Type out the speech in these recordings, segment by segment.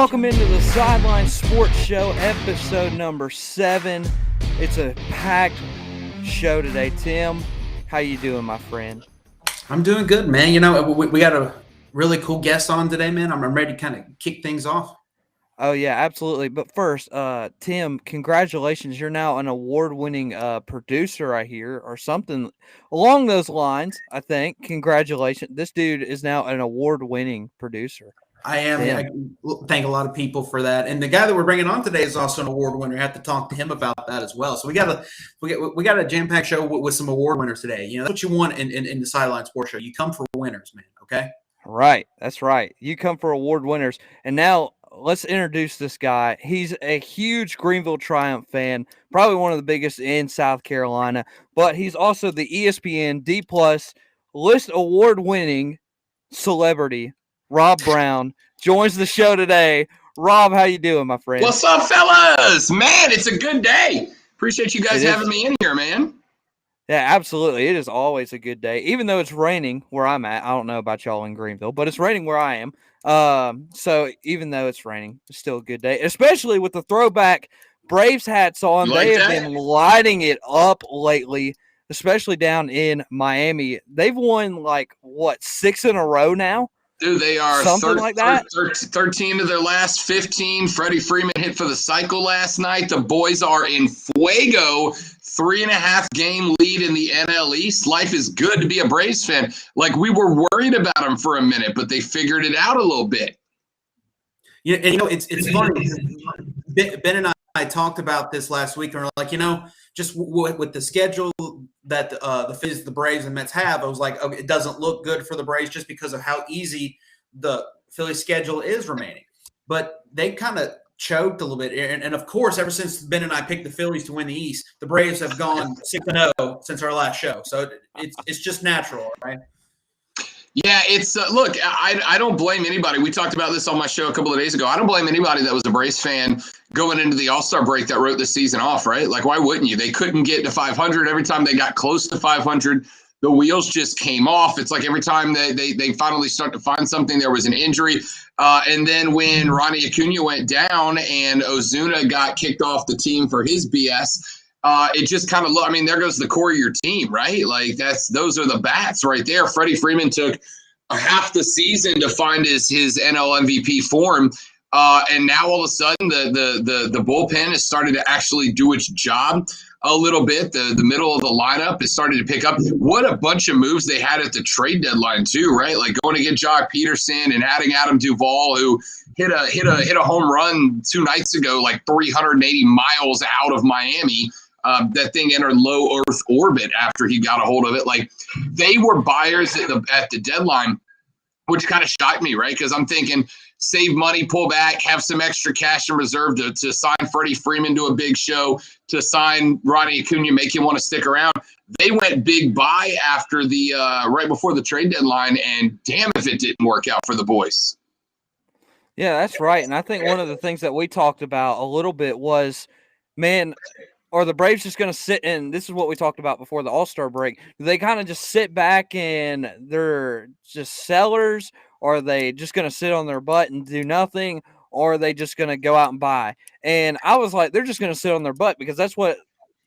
Welcome into the Sideline Sports Show, episode number 7. It's a packed show today. Tim, how you doing, my friend? I'm doing good, man. You know, we got a really cool guest on today, man. I'm ready to kind of kick things off. Oh, yeah, absolutely. But first, Tim, congratulations. You're now an award-winning producer, I hear, or something along those lines, I think. Congratulations. This dude is now an award-winning producer. I am. I thank a lot of people for that. And the guy that we're bringing on today is also an award winner. I have to talk to him about that as well. So we got a jam-packed show with some award winners today. You know, that's what you want in the Sideline Sports Show. You come for winners, man. Okay. Right. That's right. You come for award winners. And now let's introduce this guy. He's a huge Greenville Triumph fan, probably one of the biggest in South Carolina, but he's also the ESPN D+ list award-winning celebrity. Rob Brown joins the show today. Rob, how you doing, my friend? What's up, fellas? Man, it's a good day. Appreciate you guys having me in here, man. Yeah, absolutely. It is always a good day, even though it's raining where I'm at. I don't know about y'all in Greenville, but it's raining where I am. So even though it's raining, it's still a good day, especially with the throwback Braves hats on. They have been lighting it up lately, especially down in Miami. They've won, 6 in a row now? Dude, they are something like that. 13 of their last 15. Freddie Freeman hit for the cycle last night. The boys are in fuego. 3.5 game lead in the NL East. Life is good to be a Braves fan. Like, we were worried about them for a minute, but they figured it out a little bit. Yeah, and, you know, it's funny. Ben and I talked about this last week, and we're like, you know, just with the schedule that the Braves and Mets have, I was like, okay, it doesn't look good for the Braves just because of how easy the Phillies schedule is remaining. But they kind of choked a little bit. And of course, ever since Ben and I picked the Phillies to win the East, the Braves have gone 6-0 since our last show. So it's just natural, right? Yeah, it's look, I don't blame anybody. We talked about this on my show a couple of days ago. I don't blame anybody that was a Braves fan going into the All-Star break that wrote the season off, right? Like, why wouldn't you? They couldn't get to 500. Every time they got close to 500, the wheels just came off. It's like every time they finally start to find something, there was an injury. And then when Ronnie Acuna went down and Ozuna got kicked off the team for his BS, it just kind of I mean, there goes the core of your team, right? Like, those are the bats right there. Freddie Freeman took half the season to find his NL MVP form. And now all of a sudden the bullpen has started to actually do its job a little bit. The middle of the lineup is starting to pick up. What a bunch of moves they had at the trade deadline too, right? Like going to get Jock Peterson and adding Adam Duvall, who hit a home run 2 nights ago, like 380 miles out of Miami. That thing entered low Earth orbit after he got a hold of it. Like, they were buyers at the deadline, which kind of shocked me, right? Because I'm thinking, save money, pull back, have some extra cash in reserve to sign Freddie Freeman to a big show, to sign Ronnie Acuna, make him want to stick around. They went big buy after the right before the trade deadline, and damn if it didn't work out for the boys. Yeah, that's right. And I think one of the things that we talked about a little bit was, man, are the Braves just going to sit in? This is what we talked about before the All-Star break. Do they kind of just sit back and they're just sellers? Or are they just going to sit on their butt and do nothing? Or are they just going to go out and buy? And I was like, they're just going to sit on their butt, because that's what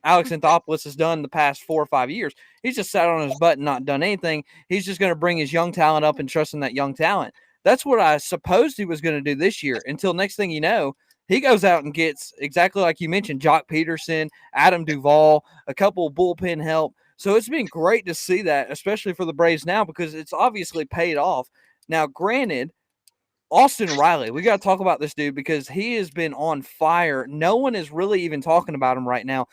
Alex Anthopoulos has done the past 4 or 5 years. He's just sat on his butt and not done anything. He's just going to bring his young talent up and trust in that young talent. That's what I supposed he was going to do this year, until next thing you know, he goes out and gets, exactly like you mentioned, Jock Peterson, Adam Duvall, a couple of bullpen help. So it's been great to see that, especially for the Braves now, because it's obviously paid off. Now, granted, Austin Riley, we got to talk about this dude, because he has been on fire. No one is really even talking about him right now.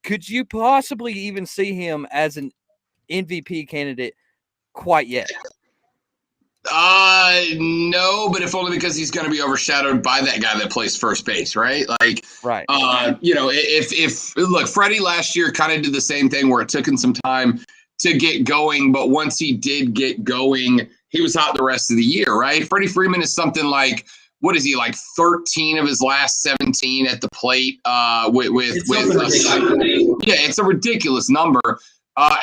Could you possibly even see him as an MVP candidate quite yet? No, but if only because he's going to be overshadowed by that guy that plays first base, right? Like, right. You know, if look, Freddie last year kind of did the same thing where it took him some time to get going, but once he did get going, he was hot the rest of the year, right? Freddie Freeman is something like, what is he, like 13 of his last 17 at the plate yeah, it's a ridiculous number.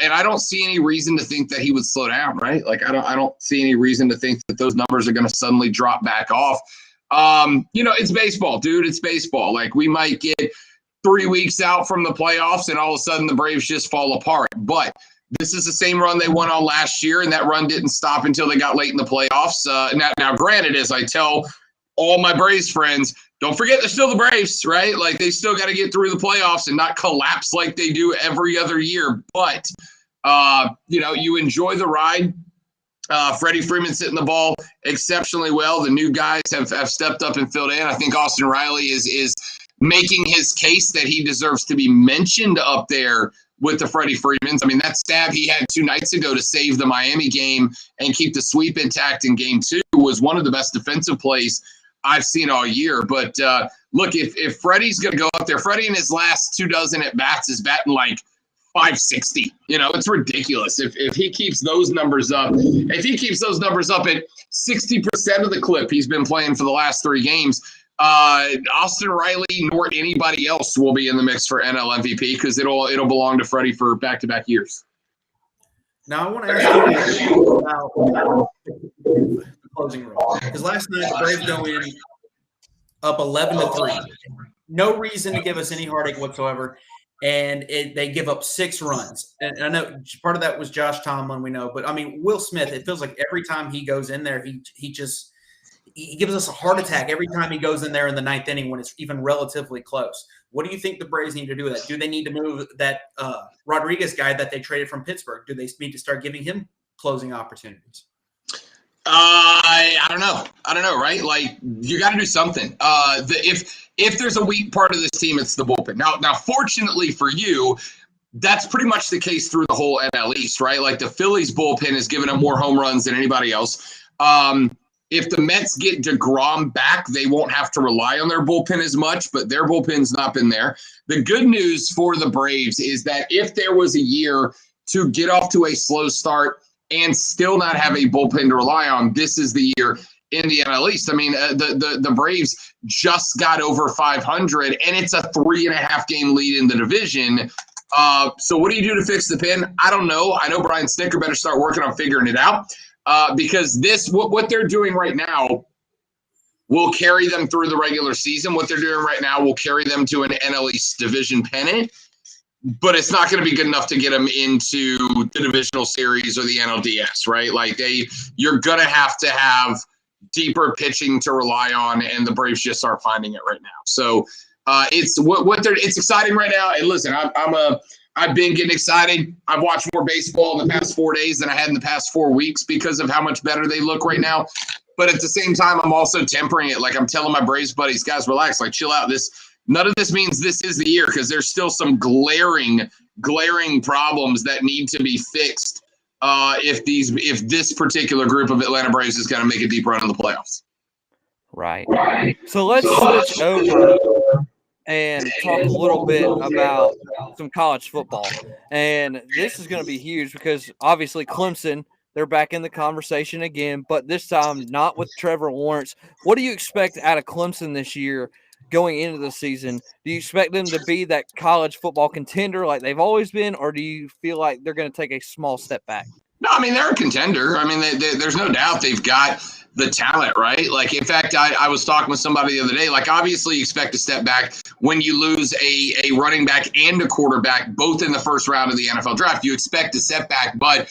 And I don't see any reason to think that he would slow down, right? Like, I don't see any reason to think that those numbers are going to suddenly drop back off. It's baseball, dude. It's baseball. Like, we might get 3 weeks out from the playoffs and all of a sudden the Braves just fall apart. But this is the same run they went on last year, and that run didn't stop until they got late in the playoffs. Now, granted, as I tell all my Braves friends, don't forget they're still the Braves, right? Like, they still got to get through the playoffs and not collapse like they do every other year. But, you enjoy the ride. Freddie Freeman's hitting the ball exceptionally well. The new guys have stepped up and filled in. I think Austin Riley is making his case that he deserves to be mentioned up there with the Freddie Freemans. I mean, that stab he had 2 nights ago to save the Miami game and keep the sweep intact in game 2 was one of the best defensive plays I've seen all year. But look, if Freddie's going to go up there, Freddie in his last 24 at-bats is batting like 560. It's ridiculous. If he keeps those numbers up, at 60% of the clip he's been playing for the last 3 games, Austin Riley nor anybody else will be in the mix for NL MVP because it'll belong to Freddie for back-to-back years. Now I want to ask you about the closing role, because last night the Braves go in up 11-3. No reason to give us any heartache whatsoever, and they give up 6 runs. And I know part of that was Josh Tomlin, we know, but I mean Will Smith. It feels like every time he goes in there, he gives us a heart attack every time he goes in there in the 9th inning when it's even relatively close. What do you think the Braves need to do with that? Do they need to move that Rodriguez guy that they traded from Pittsburgh? Do they need to start giving him closing opportunities? I don't know, right? Like, you got to do something. If there's a weak part of this team, it's the bullpen. Now, fortunately for you, that's pretty much the case through the whole NL East, right? Like, the Phillies bullpen has given up more home runs than anybody else. If the Mets get DeGrom back, they won't have to rely on their bullpen as much, but their bullpen's not been there. The good news for the Braves is that if there was a year to get off to a slow start and still not have a bullpen to rely on, this is the year in the NL East. I mean, the Braves just got over 500, and it's a 3.5 game lead in the division. So what do you do to fix the pen? I don't know. I know Brian Snitker better start working on figuring it out. Because what they're doing right now will carry them through the regular season. What they're doing right now will carry them to an NL East division pennant, but it's not going to be good enough to get them into the divisional series or the NLDS, right? Like, you're going to have deeper pitching to rely on, and the Braves just aren't finding it right now. So it's exciting right now. And listen, I've been getting excited. I've watched more baseball in the past 4 days than I had in the past 4 weeks because of how much better they look right now. But at the same time, I'm also tempering it. Like, I'm telling my Braves buddies, guys, relax, like, chill out. None of this means this is the year, because there's still some glaring problems that need to be fixed if this particular group of Atlanta Braves is going to make a deep run in the playoffs. Right. So let's switch over and talk a little bit about some college football. And this is going to be huge because obviously Clemson, they're back in the conversation again, but this time not with Trevor Lawrence. What do you expect out of Clemson this year going into the season? Do you expect them to be that college football contender like they've always been, or do you feel like they're going to take a small step back? No, I mean, they're a contender. I mean, there's no doubt they've got the talent, right? Like, in fact, I was talking with somebody the other day. Like, obviously you expect to step back when you lose a running back and a quarterback, both in the first round of the NFL draft. You expect a setback, but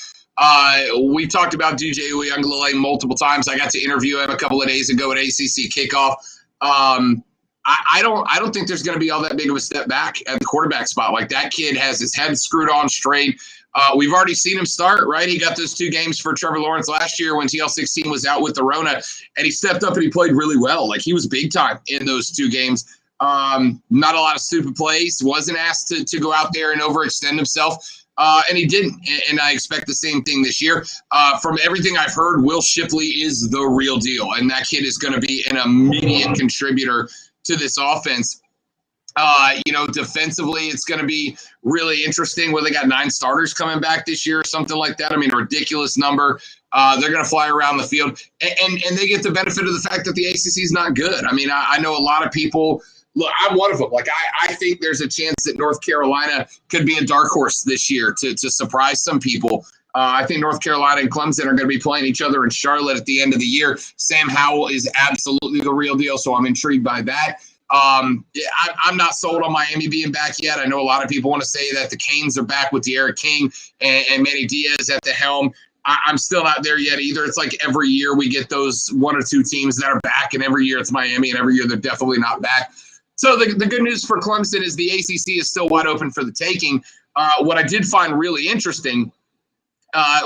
we talked about DJ Uiagalelei multiple times. I got to interview him a couple of days ago at ACC kickoff. I don't think there's going to be all that big of a step back at the quarterback spot. Like, that kid has his head screwed on straight. We've already seen him start, right? He got those 2 games for Trevor Lawrence last year when TL16 was out with the Rona, and he stepped up and he played really well. Like, he was big time in those 2 games. Not a lot of stupid plays, wasn't asked to go out there and overextend himself, and he didn't. And I expect the same thing this year. From everything I've heard, Will Shipley is the real deal, and that kid is going to be an immediate contributor to this offense. Defensively, it's going to be really interesting where they got 9 starters coming back this year or something like that. I mean, a ridiculous number. They're going to fly around the field, and they get the benefit of the fact that the ACC is not good. I mean, I know a lot of people. Look, I'm one of them. Like, I think there's a chance that North Carolina could be a dark horse this year to surprise some people. I think North Carolina and Clemson are going to be playing each other in Charlotte at the end of the year. Sam Howell is absolutely the real deal, so I'm intrigued by that. I'm not sold on Miami being back yet. I know a lot of people want to say that the Canes are back with De'Ara King and Manny Diaz at the helm. I'm still not there yet either. It's like every year we get those one or two teams that are back, and every year it's Miami, and every year they're definitely not back. So the good news for Clemson is the ACC is still wide open for the taking. What I did find really interesting,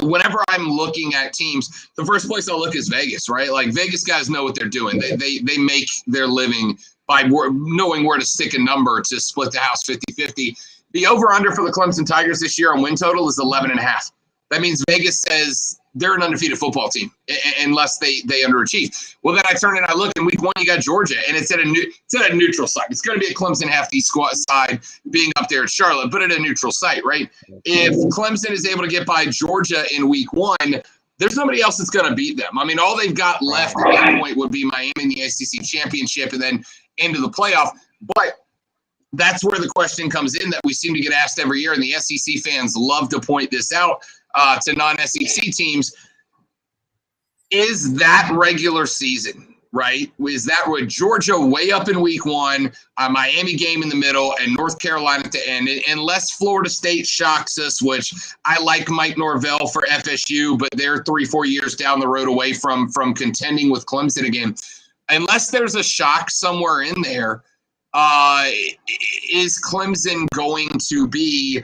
whenever I'm looking at teams, the first place I'll look is Vegas, right? Like Vegas guys know what they're doing. They make their living by knowing where to stick a number to split the house 50-50. The over-under for the Clemson Tigers this year on win total is 11.5. That means Vegas says they're an undefeated football team unless they underachieve. Well, then I turn and I look, and week 1 you got Georgia, and it's at a neutral site. It's going to be a Clemson hefty squad side being up there at Charlotte, but at a neutral site, right? If Clemson is able to get by Georgia in week 1, there's nobody else that's going to beat them. I mean, all they've got left at that point would be Miami in the ACC championship and then into the playoff. But that's where the question comes in that we seem to get asked every year, and the SEC fans love to point this out to non-SEC teams. Is that regular season, right? Is that with Georgia way up in week 1, a Miami game in the middle, and North Carolina at the end? Unless Florida State shocks us, which I like Mike Norvell for FSU, but they're 3-4 years down the road away from contending with Clemson again. Unless there's a shock somewhere in there, is Clemson going to be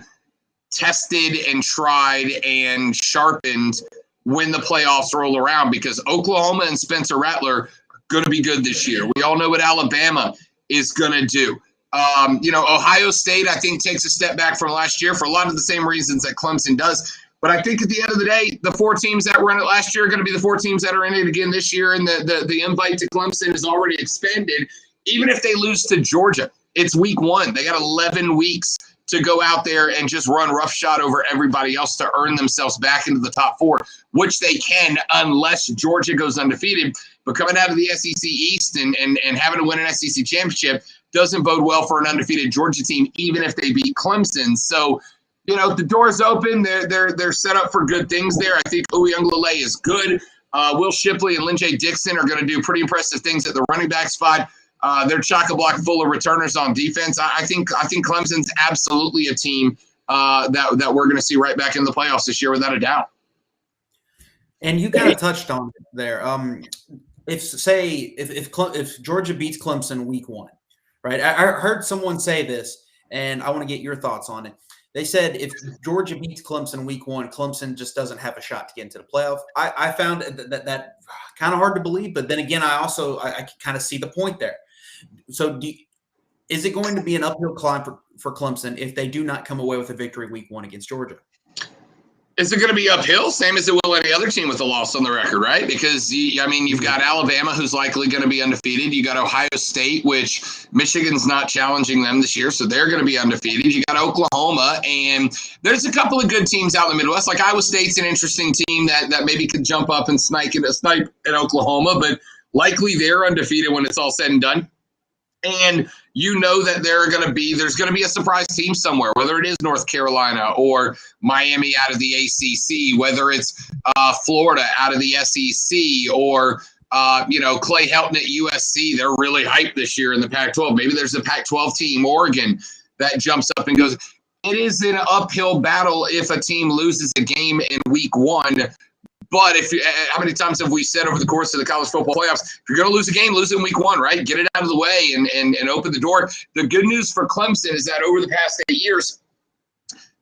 tested and tried and sharpened when the playoffs roll around? Because Oklahoma and Spencer Rattler are going to be good this year. We all know what Alabama is going to do. Ohio State, I think, takes a step back from last year for a lot of the same reasons that Clemson does. But I think at the end of the day, the 4 teams that were in it last year are going to be the 4 teams that are in it again this year, and the invite to Clemson is already expanded. Even if they lose to Georgia, it's week 1. They got 11 weeks to go out there and just run roughshod over everybody else to earn themselves back into the top 4, which they can unless Georgia goes undefeated. But coming out of the SEC East and having to win an SEC championship doesn't bode well for an undefeated Georgia team, even if they beat Clemson. So, the door's open. They're set up for good things there. I think Uyunglele is good. Will Shipley and Lynn J. Dixon are going to do pretty impressive things at the running back spot. They're chock-a-block full of returners on defense. I think Clemson's absolutely a team that we're going to see right back in the playoffs this year without a doubt. And you kind of touched on it there. If Georgia beats Clemson week 1, right? I heard someone say this, and I want to get your thoughts on it. They said if Georgia beats Clemson week 1, Clemson just doesn't have a shot to get into the playoff. I found that kind of hard to believe, but then again, I can kind of see the point there. So is it going to be an uphill climb for Clemson if they do not come away with a victory week 1 against Georgia? Is it going to be uphill? Same as it will any other team with a loss on the record, right? Because, you've got Alabama, who's likely going to be undefeated. You got Ohio State, which Michigan's not challenging them this year, so they're going to be undefeated. You got Oklahoma, and there's a couple of good teams out in the Midwest. Like Iowa State's an interesting team that maybe could jump up and snipe at Oklahoma, but likely they're undefeated when it's all said and done. And that there's going to be a surprise team somewhere, whether it is North Carolina or Miami out of the ACC, whether it's Florida out of the SEC or, Clay Helton at USC. They're really hyped this year in the Pac-12. Maybe there's a Pac-12 team, Oregon, that jumps up and goes. It is an uphill battle if a team loses a game in week 1. But how many times have we said over the course of the college football playoffs, if you're going to lose a game, lose it in week 1, right? Get it out of the way and open the door. The good news for Clemson is that over the past 8 years,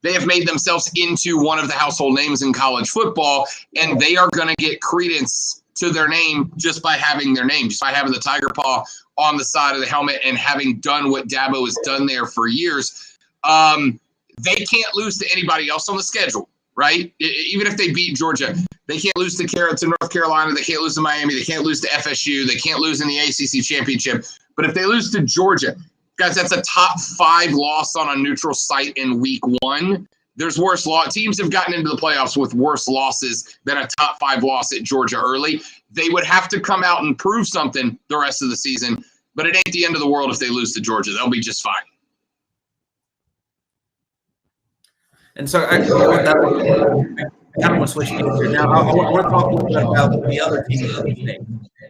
they have made themselves into one of the household names in college football, and they are going to get credence to their name just by having their name, just by having the tiger paw on the side of the helmet and having done what Dabo has done there for years. They can't lose to anybody else on the schedule, right? Even if they beat Georgia, they can't lose to North Carolina. They can't lose to Miami. They can't lose to FSU. They can't lose in the ACC championship. But if they lose to Georgia, guys, that's a top 5 loss on a neutral site in week 1. There's worse teams have gotten into the playoffs with worse losses than a top 5 loss at Georgia early. They would have to come out and prove something the rest of the season, but it ain't the end of the world if they lose to Georgia. They'll be just fine. And so kind of want to switch gears here. Now, I want to talk a little bit about the other team in Upstate,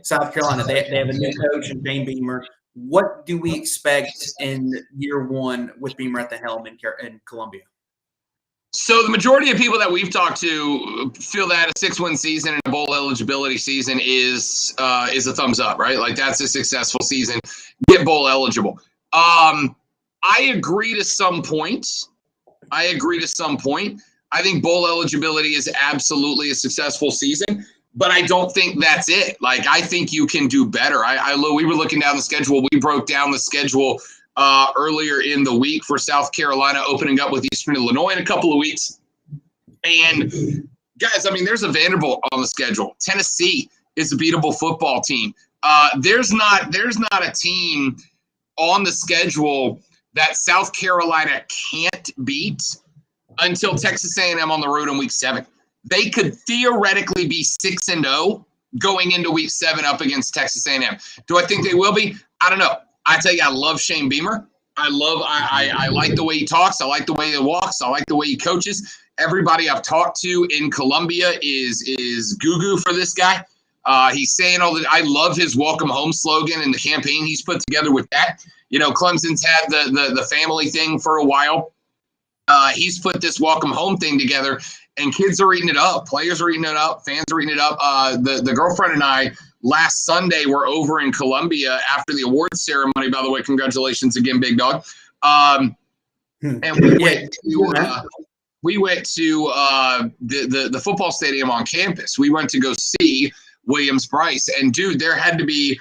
South Carolina. They have a new coach in Shane Beamer. What do we expect in year one with Beamer at the helm in Columbia? So the majority of people that we've talked to feel that a 6-win season and a bowl eligibility season is a thumbs up, right? Like that's a successful season. Get bowl eligible. I agree to some point. I think bowl eligibility is absolutely a successful season, but I don't think that's it. Like I think you can do better. We were looking down the schedule. We broke down the schedule earlier in the week for South Carolina, opening up with Eastern Illinois in a couple of weeks. And guys, I mean, there's a Vanderbilt on the schedule. Tennessee is a beatable football team. There's not a team on the schedule that South Carolina can't beat until Texas A&M on the road in week 7. They could theoretically be 6-0 going into week 7 up against Texas A&M. Do I think they will be? I don't know. I tell you, I love Shane Beamer. I like the way he talks. I like the way he walks. I like the way he coaches. Everybody I've talked to in Columbia is goo-goo for this guy. He's saying all that. I love his welcome home slogan and the campaign he's put together with that. You know, Clemson's had the family thing for a while. He's put this welcome home thing together, and kids are eating it up. Players are eating it up. Fans are eating it up. The girlfriend and I last Sunday were over in Columbia after the awards ceremony. By the way, congratulations again, big dog. And we went to the football stadium on campus. We went to go see Williams-Brice, and dude, there had to be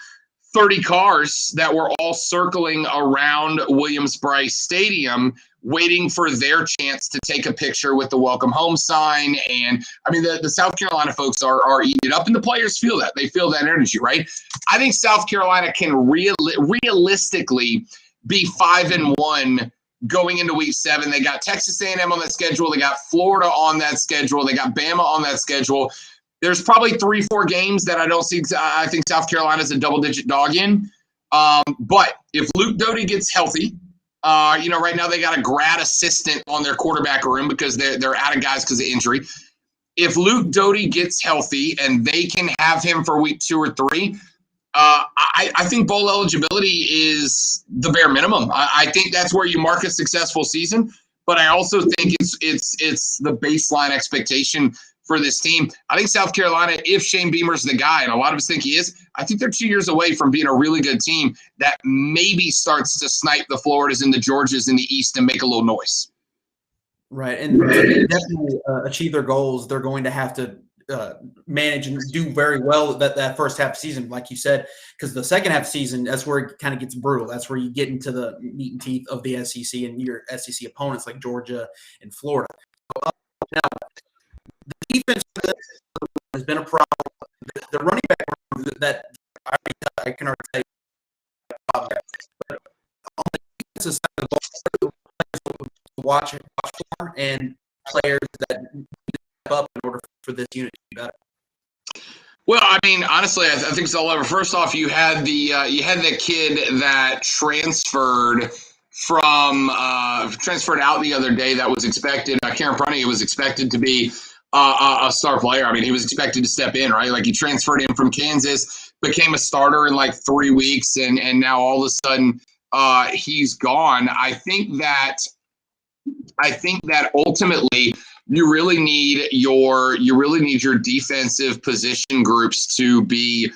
30 cars that were all circling around Williams-Brice Stadium waiting for their chance to take a picture with the welcome home sign. And I mean, the South Carolina folks are eating it up, and the players feel that. They feel that energy, right? I think South Carolina can realistically be 5-1 going into week 7. They got Texas A&M on that schedule. They got Florida on that schedule. They got Bama on that schedule. There's probably 3-4 games that I think South Carolina's a double-digit dog in. But if Luke Doty gets healthy, right now they got a grad assistant on their quarterback room because they're out of guys because of injury. If Luke Doty gets healthy and they can have him for week 2 or 3, I think bowl eligibility is the bare minimum. I think that's where you mark a successful season. But I also think it's the baseline expectation for this team. I think South Carolina, if Shane Beamer's the guy, and a lot of us think he is, I think they're 2 years away from being a really good team that maybe starts to snipe the Floridas and the Georgias in the East and make a little noise. Right, and to definitely achieve their goals, they're going to have to manage and do very well that first half season, like you said, because the second half season, that's where it kind of gets brutal. That's where you get into the meat and teeth of the SEC and your SEC opponents like Georgia and Florida. Now, the defense has been a problem. The running back that I can already say, but on the defensive side of the ball, watch for and players that step up in order for this unit to be better. Well, I mean, honestly, I think it's all over. First off, you had the kid that transferred out the other day that was expected. Karen Prunty was expected to be a star player. I mean, he was expected to step in, right? Like he transferred in from Kansas, became a starter in like 3 weeks, and now all of a sudden he's gone. I think that ultimately you really need your defensive position groups to be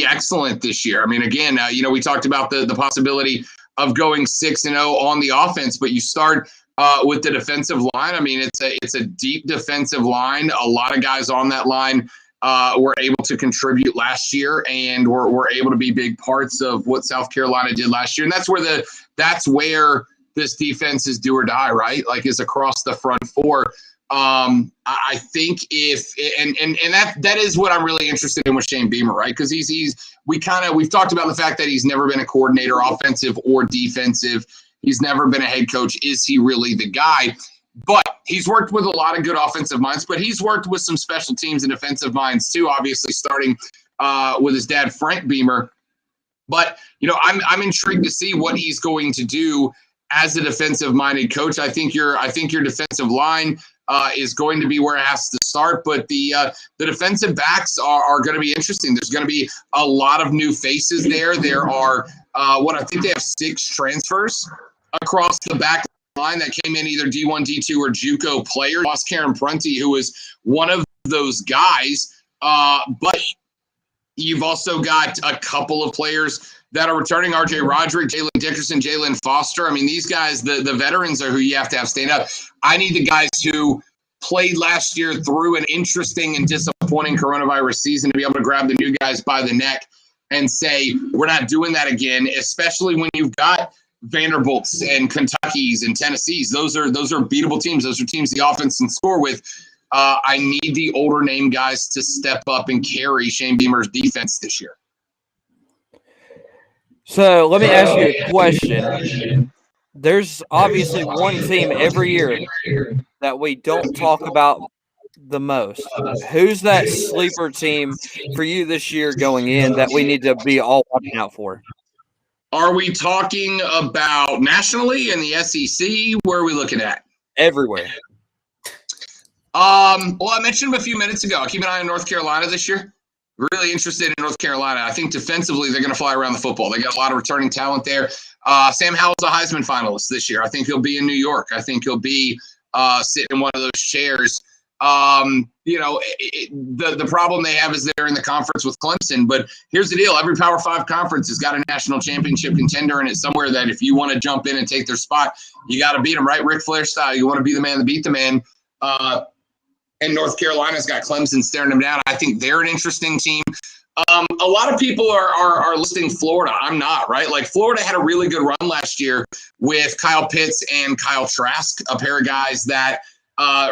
excellent this year. I mean, again, we talked about the possibility of going 6-0 on the offense, but you start with the defensive line. I mean, it's a deep defensive line. A lot of guys on that line were able to contribute last year and were able to be big parts of what South Carolina did last year. And that's where this defense is do or die, right? Like is across the front four. I think that is what I'm really interested in with Shane Beamer, right? Because we've talked about the fact that he's never been a coordinator, offensive or defensive. He's never been a head coach. Is he really the guy? But he's worked with a lot of good offensive minds, but he's worked with some special teams and defensive minds too, obviously starting with his dad, Frank Beamer. But, I'm intrigued to see what he's going to do as a defensive-minded coach. I think your defensive line is going to be where it has to start, but the defensive backs are going to be interesting. There's going to be a lot of new faces there. There are I think they have 6 transfers across the back line that came in either D1, D2, or JUCO players. Lost Karen Prunty, who was one of those guys, but you've also got a couple of players that are returning. RJ Roderick, Jalen Dickerson, Jalen Foster. I mean, these guys, the veterans are who you have to have stand up. I need the guys who played last year through an interesting and disappointing coronavirus season to be able to grab the new guys by the neck and say, we're not doing that again, especially when you've got Vanderbilts and Kentuckys and Tennessees. Those are beatable teams. Those are teams the offense can score with. I need the older name guys to step up and carry Shane Beamer's defense this year. So let me ask you a question. There's obviously one team every year that we don't talk about the most. Who's that sleeper team for you this year going in that we need to be all watching out for? Are we talking about nationally in the SEC? Where are we looking at? Everywhere. Well, I mentioned them a few minutes ago. I keep an eye on North Carolina this year. Really interested in North Carolina. I think defensively they're going to fly around the football. They got a lot of returning talent there. Sam Howell's a Heisman finalist this year. I think he'll be in New York. I think he'll be sitting in one of those chairs. The problem they have is they're in the conference with Clemson. But here's the deal. Every Power 5 conference has got a national championship contender in it somewhere that if you want to jump in and take their spot, you got to beat them, right? Ric Flair style. You want to be the man to beat the man. And North Carolina's got Clemson staring them down. I think they're an interesting team. A lot of people are listing Florida. I'm not, right? Like, Florida had a really good run last year with Kyle Pitts and Kyle Trask, a pair of guys that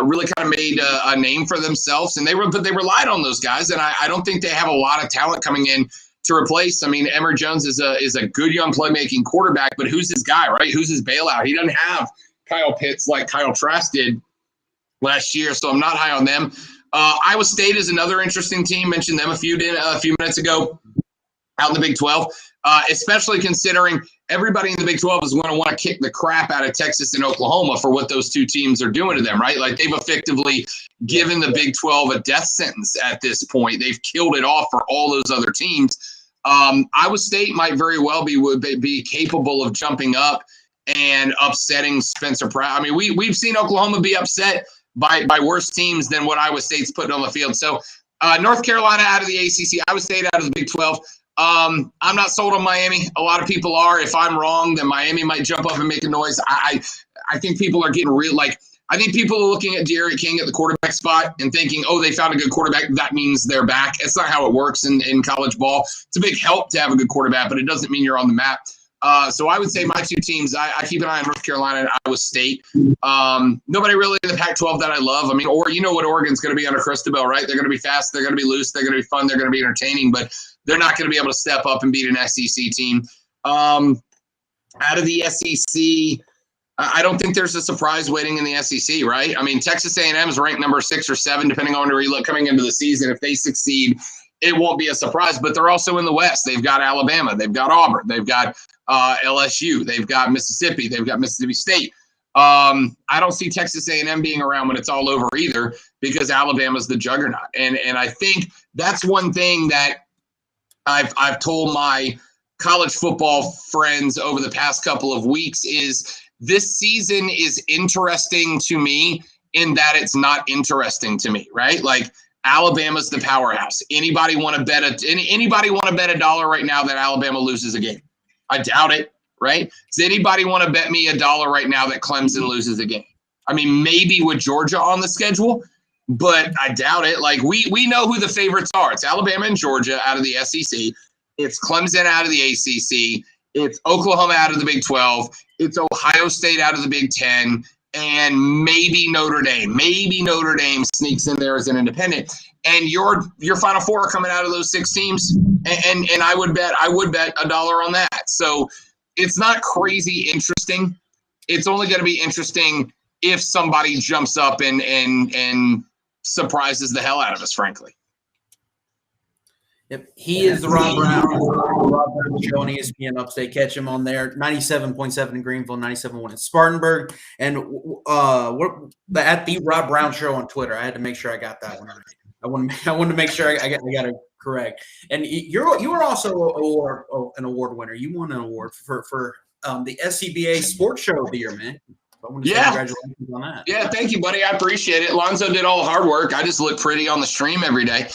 really kind of made a name for themselves. And they relied on those guys. And I don't think they have a lot of talent coming in to replace. I mean, Emory Jones is a good young playmaking quarterback, but who's his guy, right? Who's his bailout? He doesn't have Kyle Pitts like Kyle Trask did last year, so I'm not high on them. Iowa State is another interesting team. Mentioned them a few minutes ago out in the Big 12, especially considering everybody in the Big 12 is going to want to kick the crap out of Texas and Oklahoma for what those two teams are doing to them, right? Like, they've effectively given the Big 12 a death sentence at this point. They've killed it off for all those other teams. Iowa State might very well be capable of jumping up and upsetting Spencer Pratt. I mean, we've seen Oklahoma be upset by worse teams than what Iowa State's putting on the field. So North Carolina out of the ACC, Iowa State out of the Big 12. I'm not sold on Miami. A lot of people are. If I'm wrong, then Miami might jump up and make a noise. I think people are getting real. Like, I think people are looking at De'Aaron King at the quarterback spot and thinking, oh, they found a good quarterback. That means they're back. It's not how it works in college ball. It's a big help to have a good quarterback, but it doesn't mean you're on the map. So I would say my two teams, I keep an eye on North Carolina and Iowa State. Nobody really in the Pac-12 that I love. I mean, or you know what Oregon's going to be under Cristobal, right? They're going to be fast. They're going to be loose. They're going to be fun. They're going to be entertaining, but they're not going to be able to step up and beat an SEC team. Out of the SEC, I don't think there's a surprise waiting in the SEC, right? I mean, Texas A&M is ranked number 6 or 7, depending on where you look coming into the season. If they succeed, it won't be a surprise, but they're also in the West. They've got Alabama. They've got Auburn. They've got LSU. They've got Mississippi. They've got Mississippi State. I don't see Texas A&M being around when it's all over either, because Alabama's the juggernaut. And I think that's one thing that I've told my college football friends over the past couple of weeks is this season is interesting to me in that it's not interesting to me, right? Like, Alabama's the powerhouse. Anybody want to bet $1 right now that Alabama loses a game? I doubt it, right? Does anybody want to bet me $1 right now that Clemson loses a game? I mean, maybe with Georgia on the schedule, but I doubt it. Like, we know who the favorites are. It's Alabama and Georgia out of the SEC. It's Clemson out of the ACC. It's Oklahoma out of the Big 12. It's Ohio State out of the Big 10. And maybe Notre Dame. Maybe Notre Dame sneaks in there as an independent. And your Final Four are coming out of those 6 teams. And I would bet $1 on that. So it's not crazy interesting. It's only going to be interesting if somebody jumps up and surprises the hell out of us, frankly. Yep. He is the Rob Brown Show on ESPN Upstate. Catch him on there. 97.7 in Greenville, 97.1 in Spartanburg, and at the Rob Brown Show on Twitter. I had to make sure I got that one right. I wanted to make sure I got it correct. And you were also an award winner. You won an award for the SCBA Sports Show of the Year, man. So I want to say congratulations on that. Yeah, thank you, buddy. I appreciate it. Lonzo did all the hard work. I just look pretty on the stream every day.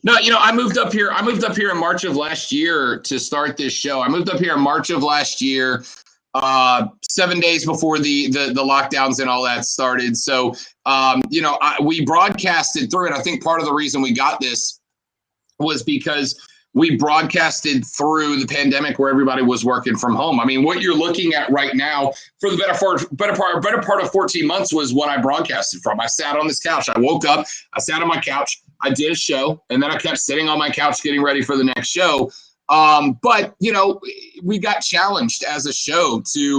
No, I moved up here. In March of last year to start this show. I moved up here in March of last year, 7 days before the lockdowns and all that started. So, we broadcasted through it. I think part of the reason we got this was because we broadcasted through the pandemic where everybody was working from home. I mean, what you're looking at right now for the better part of 14 months was what I broadcasted from. I sat on this couch. I woke up, I sat on my couch, I did a show, and then I kept sitting on my couch getting ready for the next show. But we got challenged as a show to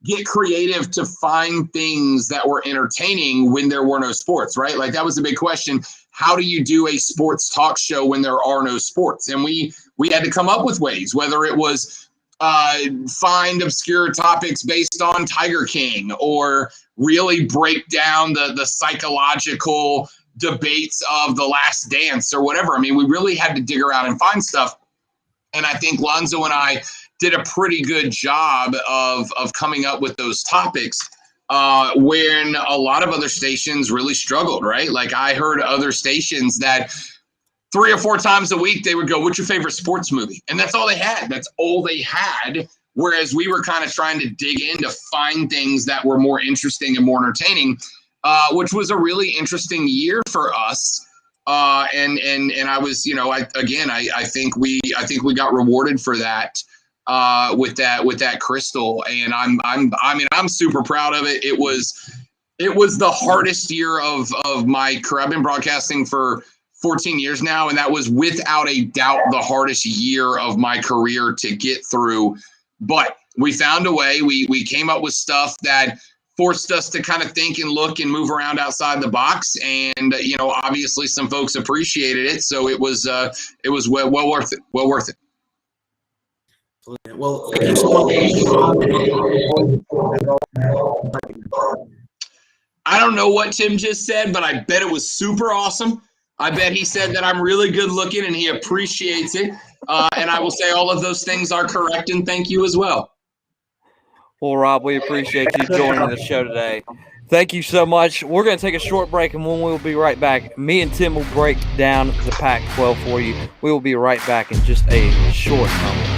get creative to find things that were entertaining when there were no sports, right? Like that was a big question. How do you do a sports talk show when there are no sports? And we had to come up with ways, whether it was find obscure topics based on Tiger King or really break down the psychological debates of The Last Dance or whatever. I mean, we really had to dig around and find stuff. And I think Lonzo and I did a pretty good job of coming up with those topics when a lot of other stations really struggled, right? Like I heard other stations that 3 or 4 times a week, they would go, what's your favorite sports movie? And that's all they had. That's all they had. Whereas we were kind of trying to dig in to find things that were more interesting and more entertaining, which was a really interesting year for us. And I was, I think we got rewarded for that. With that crystal, and I'm super proud of it. It was the hardest year of my career. I've been broadcasting for 14 years now, and that was without a doubt the hardest year of my career to get through. But we found a way. We came up with stuff that forced us to kind of think and look and move around outside the box, and obviously some folks appreciated it, so it was well worth it. Well worth it. Well, thank you so much. I don't know what Tim just said, but I bet it was super awesome. I bet he said that I'm really good looking and he appreciates it. And I will say all of those things are correct, and thank you as well. Well, Rob, we appreciate you joining the show today. Thank you so much. We're going to take a short break, and when we'll be right back, me and Tim will break down the Pac-12 for you. We will be right back in just a short moment.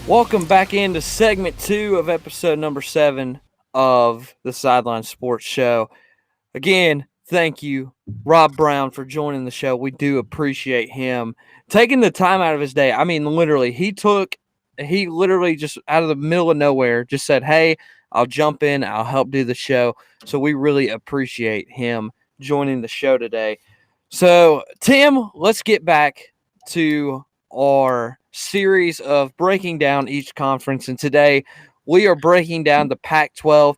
Welcome back into segment 2 of episode number 7 of the Sideline Sports Show. Again, thank you, Rob Brown, for joining the show. We do appreciate him taking the time out of his day. I mean, literally, he literally just out of the middle of nowhere just said, hey, I'll jump in, I'll help do the show. So we really appreciate him joining the show today. So, Tim, let's get back to our series of breaking down each conference, and today we are breaking down the Pac-12.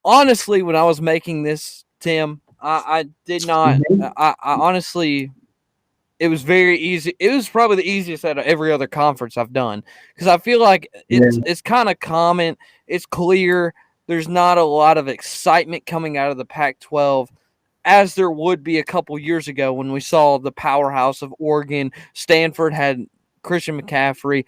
Honestly, when I was making this, Tim, I did not. I honestly, it was very easy. It was probably the easiest out of every other conference I've done because I feel like it's kind of common. It's clear. There's not a lot of excitement coming out of the Pac-12 as there would be a couple years ago when we saw the powerhouse of Oregon. Stanford had Christian McCaffrey.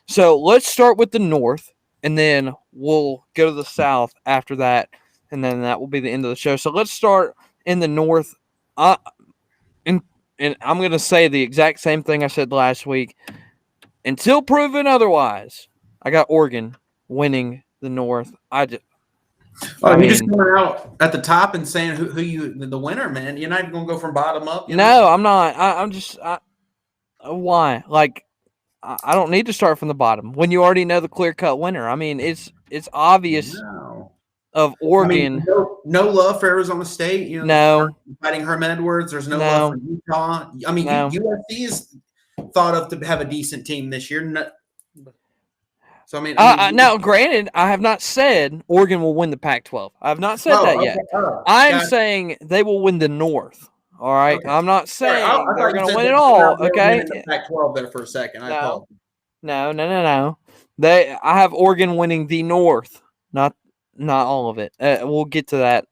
So let's start with the North, and then we'll go to the South after that, and then that will be the end of the show. So let's start in the North. And I'm going to say the exact same thing I said last week. Until proven otherwise, I got Oregon winning the North. Oh, you're just coming out at the top and saying who you the winner, man. You're not even going to go from bottom up. No, I'm not. I'm just why? Like, I don't need to start from the bottom when you already know the clear-cut winner. I mean, it's obvious No. of Oregon. No love for Arizona State. No. Fighting Herm Edwards. There's no love for Utah. I mean, USC is thought of to have a decent team this year. No. So, I mean, now, granted, I have not said Oregon will win the Pac-12. I have not said that yet. I'm saying they will win the North. All right, okay. I'm not saying they're going to win it all. Okay, the Pac-12 there for a second. No. I have Oregon winning the North, not all of it. We'll get to that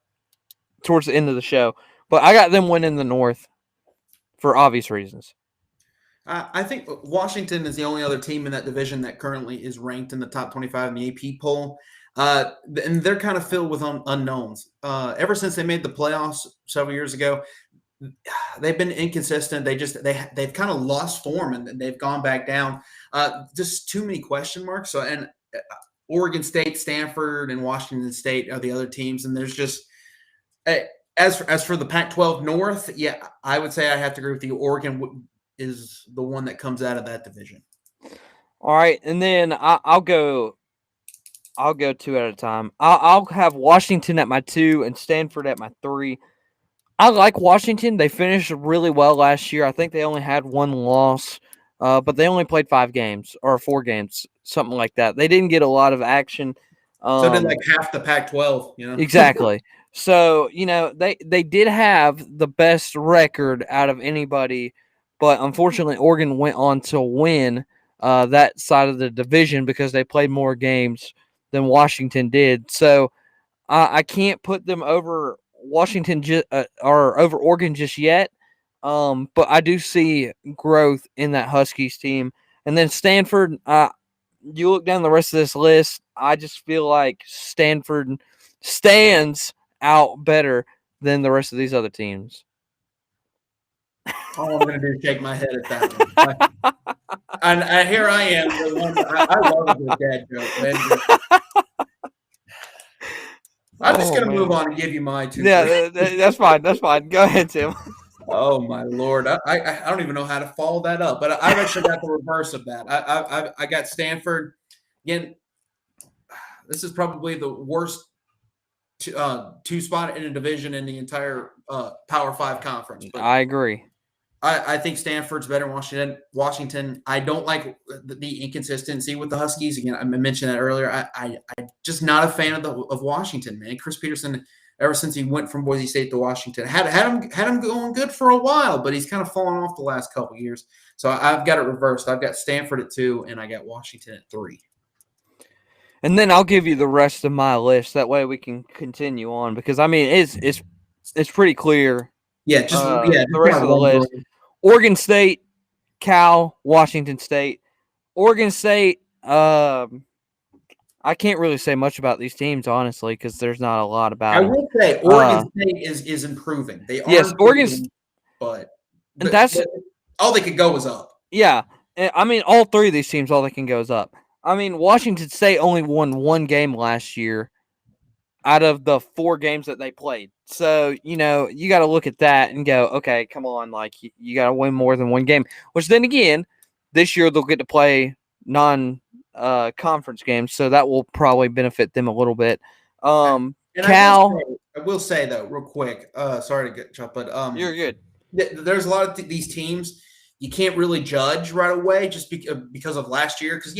towards the end of the show, but I got them winning the North for obvious reasons. I think Washington is the only other team in that division that currently is ranked in the top 25 in the AP poll. And they're kind of filled with unknowns. Ever since they made the playoffs several years ago, they've been inconsistent. They've kind of lost form and they've gone back down. Just too many question marks. So, and Oregon State, Stanford, and Washington State are the other teams. And there's just as for the Pac-12 North, yeah, I would say I have to agree with you. Oregon is the one that comes out of that division. All right, and then I'll go two at a time. I'll have Washington at my 2 and Stanford at my 3. I like Washington. They finished really well last year. I think they only had one loss, but they only played 5 games or 4 games, something like that. They didn't get a lot of action. So did like half the Pac-12, Exactly. So, they did have the best record out of anybody, but unfortunately Oregon went on to win that side of the division because they played more games than Washington did. So I can't put them over Washington or over Oregon just yet, but I do see growth in that Huskies team. And then Stanford, you look down the rest of this list, I just feel like Stanford stands out better than the rest of these other teams. All I'm going to do is shake my head at that one. And here I am. I love this dad joke, man. I'm just going to move on and give you my 2. Yeah, that's fine. That's fine. Go ahead, Tim. Oh, my Lord. I don't even know how to follow that up, but I've actually got the reverse of that. I got Stanford. Again, this is probably the worst 2 spot in a division in the entire Power 5 conference. But I agree. I think Stanford's better than Washington. I don't like the inconsistency with the Huskies. Again, I mentioned that earlier. I'm just not a fan of Washington, man. Chris Peterson, ever since he went from Boise State to Washington, had him going good for a while, but he's kind of fallen off the last couple of years. So I've got it reversed. I've got Stanford at 2, and I got Washington at 3. And then I'll give you the rest of my list. That way we can continue on because I mean it's pretty clear. Yeah, the rest of the list. Oregon State, Cal, Washington State. Oregon State, I can't really say much about these teams, honestly, because there's not a lot about them. I will say Oregon State is improving. They are improving, but all they could go is up. Yeah. I mean, all 3 of these teams, all they can go is up. I mean, Washington State only won 1 game last year out of the 4 games that they played. So, you got to look at that and go, okay, come on, like you got to win more than 1 game. Which then again, this year they'll get to play non-conference games, so that will probably benefit them a little bit. Cal, I will say though, real quick. Sorry to get chopped, but you're good. There's a lot of these teams you can't really judge right away just because of last year. Because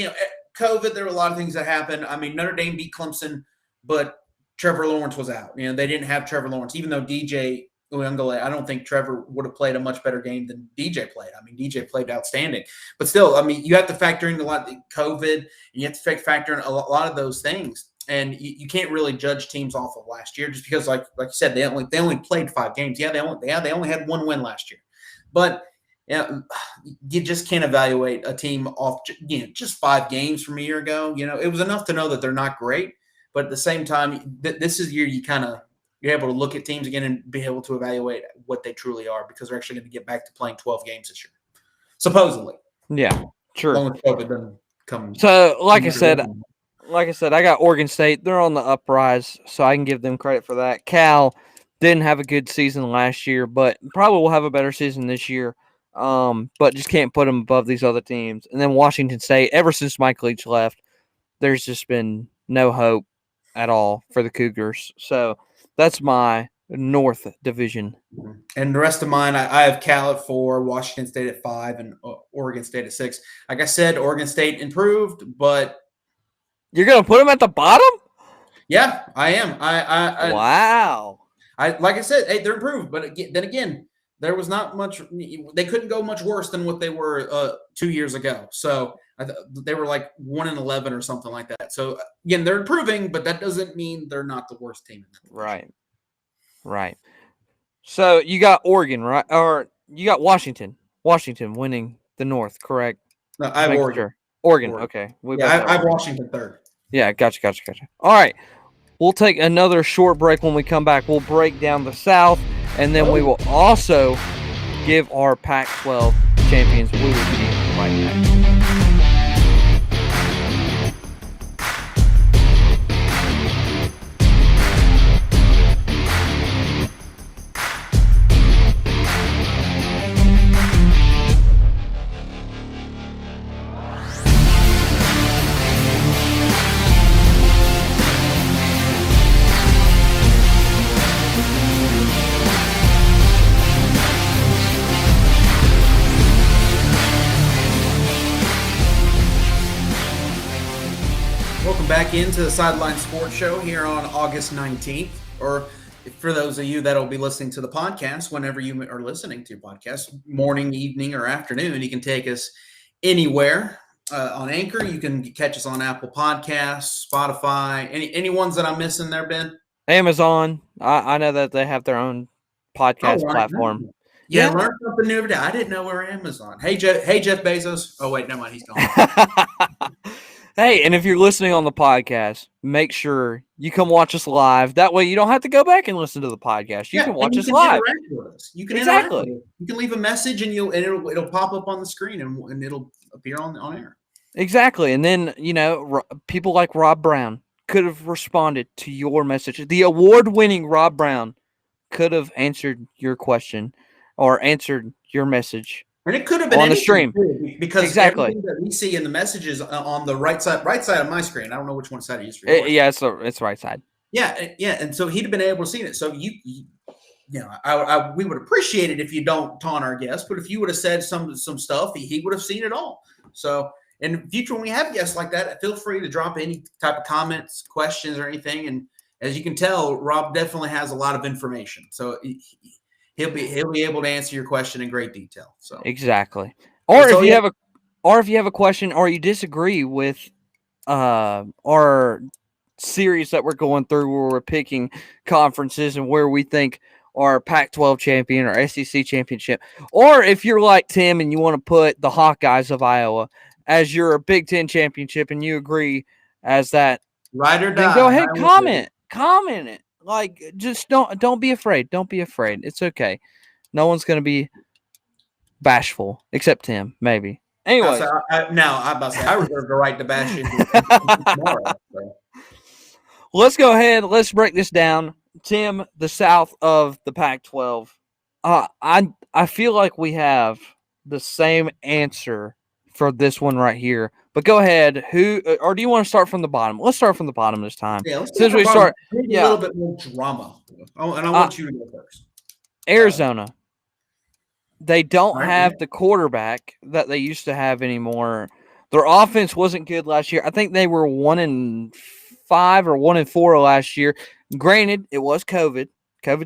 COVID, there were a lot of things that happened. I mean, Notre Dame beat Clemson, but Trevor Lawrence was out. They didn't have Trevor Lawrence, even though DJ Uyunglele, I don't think Trevor would have played a much better game than DJ played. I mean, DJ played outstanding. But still, I mean, you have to factor in a lot of COVID, and you have to factor in a lot of those things. And you can't really judge teams off of last year just because, like you said, they only played 5 games. Yeah, they only had 1 win last year. But you just can't evaluate a team off just 5 games from a year ago. It was enough to know that they're not great. But at the same time, this is the year you're able to look at teams again and be able to evaluate what they truly are because they're actually going to get back to playing 12 games this year, supposedly. Yeah, true. As long as COVID doesn't come. So, like I said, like I said, I got Oregon State. They're on the uprise, so I can give them credit for that. Cal didn't have a good season last year, but probably will have a better season this year. But just can't put them above these other teams. And then Washington State, ever since Mike Leach left, there's just been no hope at all for the Cougars. So that's my North Division. And the rest of mine, I have Cal at 4, Washington State at 5, and Oregon State at 6. Like I said, Oregon State improved, but you're gonna put them at the bottom? Yeah, I am. Wow. Like I said, hey, they're improved, but then again, there was not much. They couldn't go much worse than what they were 2 years ago. So they were like 1-11 or something like that. So again, they're improving, but that doesn't mean they're not the worst team. Right. So you got Oregon, right? Or you got Washington. Washington winning the North, correct? No, I have Oregon. Sure. Oregon. Okay. I have Washington third. Yeah, gotcha. All right. We'll take another short break. When we come back, we'll break down the South, and then we will also give our Pac-12 champions. We will be right back. Back into the Sideline Sports Show here on August 19th, or for those of you that will be listening to the podcast, whenever you are listening to your podcast, morning, evening, or afternoon, you can take us anywhere on Anchor. You can catch us on Apple Podcasts, Spotify, any ones that I'm missing there, Ben? Amazon. I know that they have their own podcast platform. Yeah, learn something new every day. I didn't know we were Amazon. Hey, Jeff Bezos. Oh, wait, never mind. He's gone. Hey, and if you're listening on the podcast, make sure you come watch us live. That way you don't have to go back and listen to the podcast. You can watch us live. You can interact with us. You can leave a message and it'll pop up on the screen and it'll appear on air. Exactly. And then, people like Rob Brown could have responded to your message. The award-winning Rob Brown could have answered your question or answered your message. And it could have been on the stream because everything that we see in the messages on the right side of my screen. I don't know which one side of your screen. It's right side. Yeah, and so he'd have been able to see it. So we would appreciate it if you don't taunt our guests, but if you would have said some stuff, he would have seen it all. So in the future, when we have guests like that, feel free to drop any type of comments, questions, or anything. And as you can tell, Rob definitely has a lot of information. So he'll be able to answer your question in great detail. So exactly. Or if you have a question or you disagree with our series that we're going through where we're picking conferences and where we think our Pac-12 champion or SEC championship, or if you're like Tim and you want to put the Hawkeyes of Iowa as your Big Ten championship and you agree as that, ride or die, then go ahead, comment it. Like, just don't be afraid. Don't be afraid. It's okay. No one's going to be bashful except Tim, maybe. Anyway. I'm about to say, I reserve the right to bash you tomorrow. So. Let's go ahead. Let's break this down. Tim, the South of the Pac-12. I feel like we have the same answer for this one right here. But go ahead. Or do you want to start from the bottom? Let's start from the bottom this time. Yeah, since we start. A little bit more drama. And I want you to go first. Arizona. They don't have the quarterback that they used to have anymore. Their offense wasn't good last year. I think they were 1-5 or 1-4 last year. Granted, it was COVID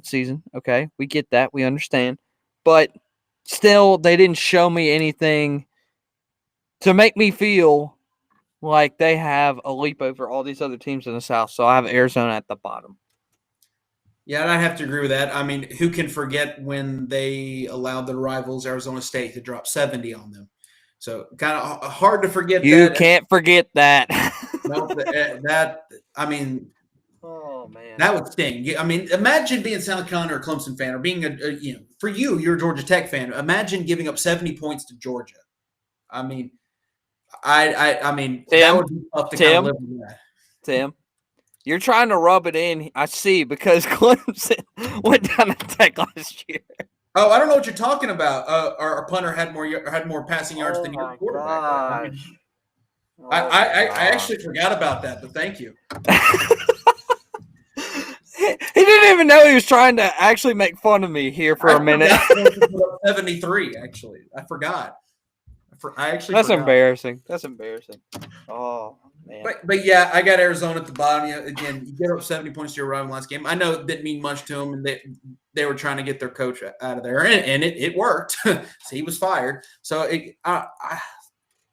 season. Okay, we get that. We understand. But still, they didn't show me anything to make me feel like they have a leap over all these other teams in the South. So I have Arizona at the bottom. Yeah, and I have to agree with that. I mean, who can forget when they allowed their rivals, Arizona State, to drop 70 on them? So kind of hard to forget. You can't forget that. No, I mean, oh man, that would sting. I mean, imagine being South Carolina or Clemson fan, or being for you're a Georgia Tech fan. Imagine giving up 70 points to Georgia. I mean, I mean, Tim, that would be tough to kind of live with that. Tim. You're trying to rub it in, I see, because Clemson went down a tech last year. Oh, I don't know what you're talking about. Our punter had more passing yards than your quarterback. I actually forgot about that, but thank you. He didn't even know he was trying to actually make fun of me here for a minute. 73, actually. I forgot. That's forgot. Embarrassing. That's embarrassing. Oh, man. But yeah, I got Arizona at the bottom. Again, you get up 70 points to your rival last game. I know it didn't mean much to them, and they were trying to get their coach out of there, and it worked. So he was fired. So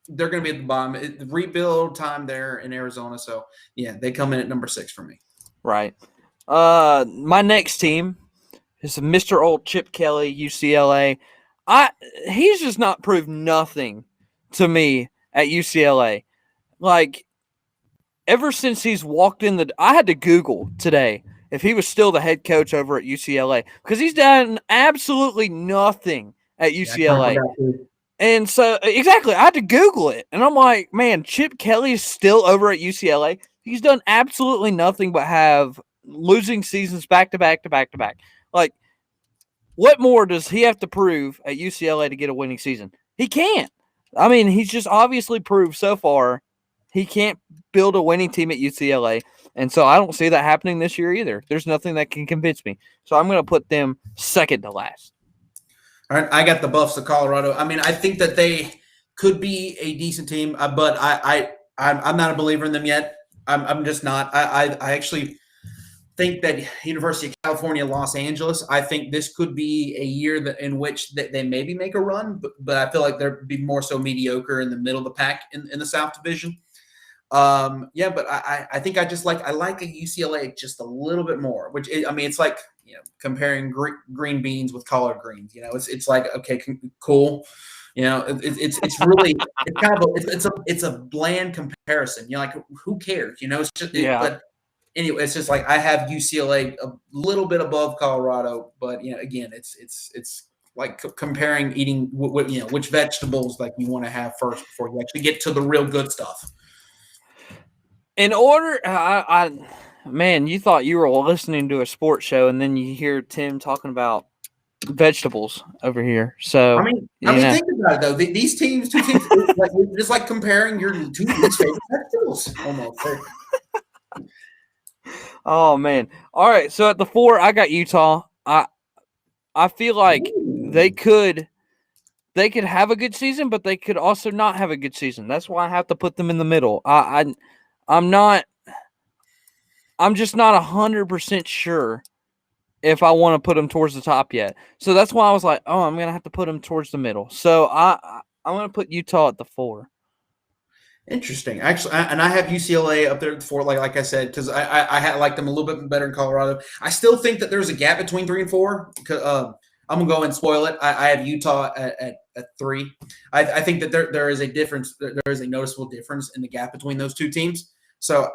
they're going to be at the bottom. Rebuild time there in Arizona. So, yeah, they come in at number 6 for me. Right. My next team is Mr. Old Chip Kelly, UCLA. He's just not proved nothing to me at UCLA. Like, ever since he's walked in I had to Google today if he was still the head coach over at UCLA because he's done absolutely nothing at UCLA. Yeah, and so, exactly, I had to Google it. And I'm like, man, Chip Kelly is still over at UCLA. He's done absolutely nothing but have losing seasons back to back to back to back. Like, what more does he have to prove at UCLA to get a winning season? He can't. I mean, he's just obviously proved so far he can't build a winning team at UCLA. And so I don't see that happening this year either. There's nothing that can convince me. So I'm going to put them second to last. All right, I got the Buffs of Colorado. I mean, I think that they could be a decent team, but I'm not a believer in them yet. I'm just not. I actually think that University of California, Los Angeles, I think this could be a year in which they maybe make a run, but I feel like they'd be more so mediocre in the middle of the pack in the South Division. Yeah, but I think I like a UCLA just a little bit more, which it's like, comparing green beans with collard greens. It's like, okay, cool. It's really it's kind of it's a bland comparison. Like, who cares? It's just but anyway, it's just like I have UCLA a little bit above Colorado, but again, it's like comparing eating which vegetables like you want to have first before you actually get to the real good stuff. In order, man, you thought you were listening to a sports show, and then you hear Tim talking about vegetables over here. So think about it though. These teams, two teams, it's like comparing your two teams' favorite vegetables almost. Oh man! All right, so at the 4, I got Utah. I feel like they could have a good season, but they could also not have a good season. That's why I have to put them in the middle. I'm just not 100% sure if I want to put them towards the top yet. So that's why I was like, I'm going to have to put them towards the middle. So I'm going to put Utah at the 4. Interesting. Actually, and I have UCLA up there at 4, like I said, because I like them a little bit better in Colorado. I still think that there's a gap between 3 and 4. I'm going to go and spoil it. I have Utah at 3. I think that there is a difference. There is a noticeable difference in the gap between those two teams. So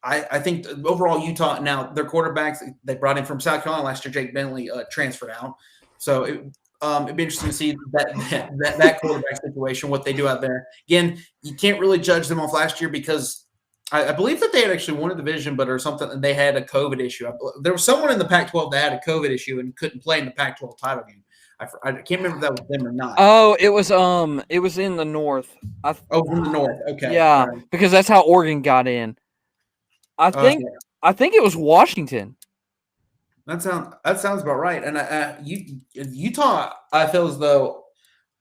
I think overall Utah, now their quarterbacks they brought in from South Carolina last year, Jake Bentley, transferred out. So it'd be interesting to see that quarterback situation, what they do out there. Again, you can't really judge them off last year because I believe that they had actually won a division, but or something, and they had a COVID issue. There was someone in the Pac-12 that had a COVID issue and couldn't play in the Pac-12 title game. I can't remember if that was them or not. Oh, it was in the North. From the North. Okay. Yeah, right. Because that's how Oregon got in. I think it was Washington. That sounds about right. And Utah, I feel as though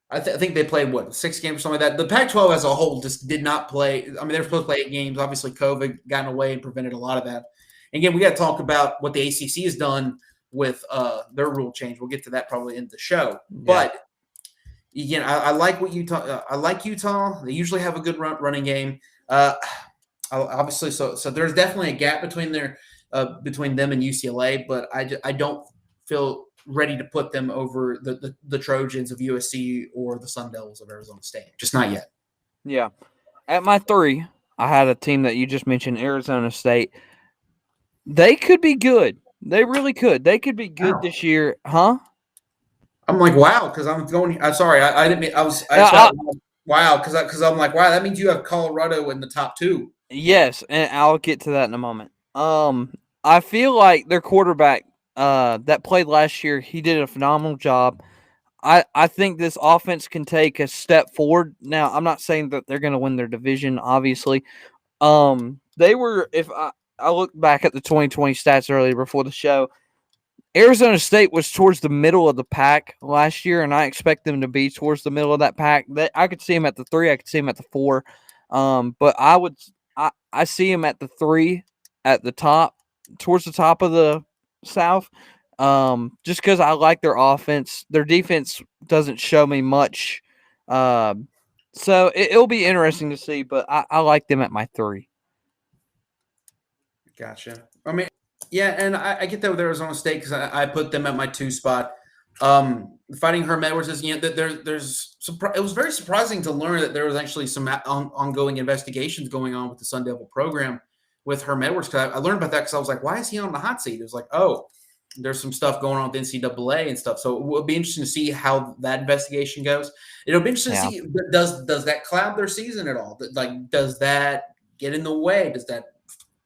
I think they played 6 games or something like that. The Pac-12 as a whole just did not play. I mean, they were supposed to play 8 games. Obviously, COVID got in the way and prevented a lot of that. Again, we got to talk about what the ACC has done with their rule change. We'll get to that probably in the show. Yeah. But again, I like what Utah. I like Utah. They usually have a good running game. Obviously, so there's definitely a gap between them and UCLA, but I don't feel ready to put them over the Trojans of USC or the Sun Devils of Arizona State. Just not yet. Yeah. At my 3, I had a team that you just mentioned, Arizona State. They could be good. They really could. They could be good this year, huh? I'm like, wow, because I'm going. I'm sorry, I didn't mean. Wow, because I'm like, wow, that means you have Colorado in the top 2. Yes, and I'll get to that in a moment. I feel like their quarterback that played last year, he did a phenomenal job. I think this offense can take a step forward. Now, I'm not saying that they're going to win their division, obviously. They were, if I look back at the 2020 stats earlier before the show, Arizona State was towards the middle of the pack last year, and I expect them to be towards the middle of that pack. I could see them at the 3, I could see them at the 4, but I see them at the 3, at the top, towards the top of the South, just because I like their offense. Their defense doesn't show me much, so it'll be interesting to see. But I like them at my 3. Gotcha. I mean, yeah, and I get that with Arizona State because I put them at my 2 spot. Fighting Herm Edwards is, it was very surprising to learn that there was actually some ongoing investigations going on with the Sun Devil program with Herm Edwards. Because I learned about that because I was like, why is he on the hot seat? It was like, oh, there's some stuff going on with NCAA and stuff. So it will be interesting to see how that investigation goes. It'll be interesting to see, does that cloud their season at all? Like, does that get in the way? Does that